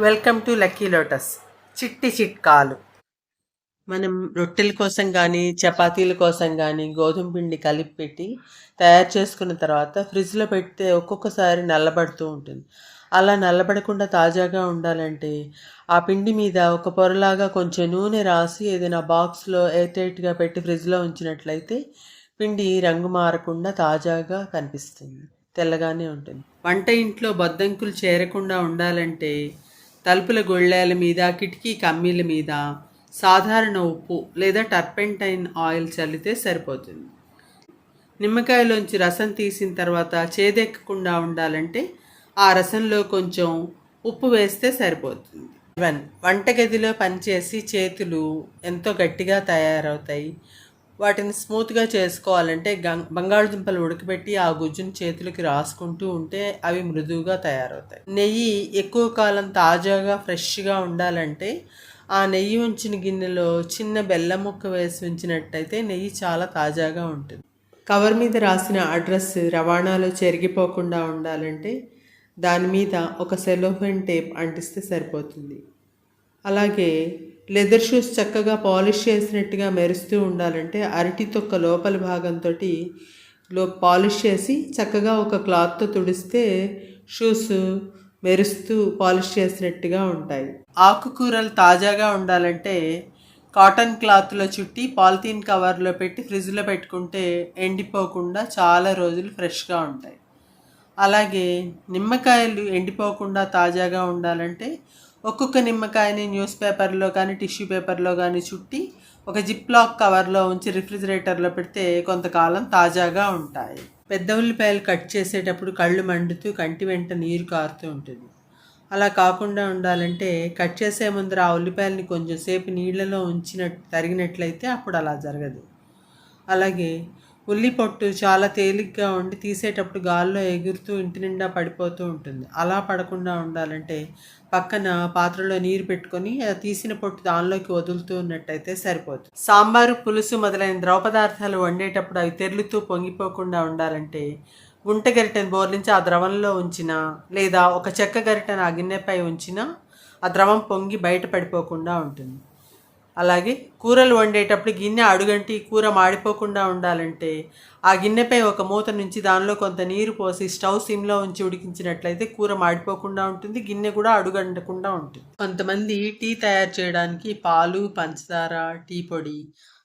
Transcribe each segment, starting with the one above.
Welcome to lucky lotus. చిట్టి చిట్కాలు. మనం రొట్టెల కోసం కానీ చపాతీల కోసం కానీ గోధుమ పిండి కలిపి పెట్టి తయారు చేసుకున్న తర్వాత ఫ్రిడ్జ్లో పెడితే ఒక్కొక్కసారి నల్లబడుతూ ఉంటుంది. అలా నల్లబడకుండా తాజాగా ఉండాలంటే ఆ పిండి మీద ఒక పొరలాగా కొంచెం నూనె రాసి ఏదైనా బాక్స్లో ఎయిర్టైట్గా పెట్టి ఫ్రిడ్జ్లో ఉంచినట్లయితే పిండి రంగు మారకుండా తాజాగా కనిపిస్తుంది, తెల్లగానే ఉంటుంది. వంట ఇంట్లో బొద్దంకులు చేరకుండా ఉండాలంటే తలుపుల గొళ్ళాల మీద, కిటికీ కమ్మీల మీద సాధారణ ఉప్పు లేదా టర్పెంటైన్ ఆయిల్ చల్లితే సరిపోతుంది. నిమ్మకాయలోంచి రసం తీసిన తర్వాత చేదెక్కకుండా ఉండాలంటే ఆ రసంలో కొంచెం ఉప్పు వేస్తే సరిపోతుంది. వంటగదిలో పనిచేసి చేతులు ఎంతో గట్టిగా తయారవుతాయి. వాటిని స్మూత్గా చేసుకోవాలంటే బంగాళదుంపలు ఉడకబెట్టి ఆ గుజ్జును చేతులకి రాసుకుంటూ ఉంటే అవి మృదువుగా తయారవుతాయి. నెయ్యి ఎక్కువ కాలం తాజాగా ఫ్రెష్గా ఉండాలంటే ఆ నెయ్యి ఉంచిన గిన్నెలో చిన్న బెల్లం ముక్క వేసి ఉంచినట్టయితే నెయ్యి చాలా తాజాగా ఉంటుంది. కవర్ మీద రాసిన అడ్రస్ రవాణాలో చెరిగిపోకుండా ఉండాలంటే దాని మీద ఒక సెలోఫెన్ టేప్ అంటిస్తే సరిపోతుంది. అలాగే లెదర్ షూస్ చక్కగా పాలిష్ చేసినట్టుగా మెరుస్తూ ఉండాలంటే అరటి తొక్క లోపల భాగంతో పాలిష్ చేసి చక్కగా ఒక క్లాత్తో తుడిస్తే షూస్ మెరుస్తూ పాలిష్ చేసినట్టుగా ఉంటాయి. ఆకుకూరలు తాజాగా ఉండాలంటే కాటన్ క్లాత్లో చుట్టి పాలిథీన్ కవర్లో పెట్టి ఫ్రిడ్జ్లో పెట్టుకుంటే ఎండిపోకుండా చాలా రోజులు ఫ్రెష్గా ఉంటాయి. అలాగే నిమ్మకాయలు ఎండిపోకుండా తాజాగా ఉండాలంటే ఒక్కొక్క నిమ్మకాయని న్యూస్ పేపర్లో కానీ టిష్యూ పేపర్లో కానీ చుట్టి ఒక జిప్లాక్ కవర్లో ఉంచి రిఫ్రిజిరేటర్లో పెడితే కొంతకాలం తాజాగా ఉంటాయి. పెద్ద ఉల్లిపాయలు కట్ చేసేటప్పుడు కళ్ళు మండుతూ కంటి వెంట నీరు కారుతూ ఉంటుంది. అలా కాకుండా ఉండాలంటే కట్ చేసే ముందర ఆ ఉల్లిపాయలని కొంచెం సేపు నీళ్ళలో తరిగినట్లయితే అప్పుడు అలా జరగదు. అలాగే ఉల్లి పొట్టు చాలా తేలిగ్గా ఉండి తీసేటప్పుడు గాల్లో ఎగురుతూ ఇంటి నిండా పడిపోతూ ఉంటుంది. అలా పడకుండా ఉండాలంటే పక్కన పాత్రలో నీరు పెట్టుకొని తీసిన పొట్టు దానిలోకి వదులుతూ ఉన్నట్టయితే సరిపోతుంది. సాంబారు, పులుసు మొదలైన ద్రవ పదార్థాలు వండేటప్పుడు అవి తెరులుతూ పొంగిపోకుండా ఉండాలంటే గుంట గరిటెను బోర్లించి ఆ ద్రవంలో ఉంచిన లేదా ఒక చెక్క గరిటెను ఆ గిన్నెపై ఉంచిన ఆ ద్రవం పొంగి బయట పడిపోకుండా ఉంటుంది. అలాగే కూరలు వండేటప్పుడు గిన్నె అడుగంటి కూర మాడిపోకుండా ఉండాలంటే ఆ గిన్నెపై ఒక మూత నుంచి దానిలో కొంత నీరు పోసి స్టవ్ సిమ్లో ఉంచి ఉడికించినట్లయితే కూర మాడిపోకుండా ఉంటుంది, గిన్నె కూడా అడుగంటకుండా ఉంటుంది. కొంతమంది టీ తయారు చేయడానికి పాలు, పంచదార, టీ పొడి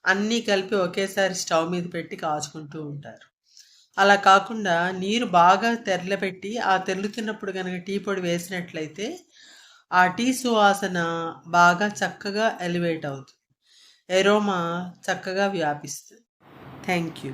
అన్నీ కలిపి ఒకేసారి స్టవ్ మీద పెట్టి కాచుకుంటూ ఉంటారు. అలా కాకుండా నీరు బాగా తెరలపెట్టి ఆ తెరులుతున్నప్పుడు కనుక టీ పొడి వేసినట్లయితే ఆ టీ సువాసన బాగా చక్కగా ఎలివేట్ అవుతుంది, ఎరోమా చక్కగా వ్యాపిస్తుంది. Thank you.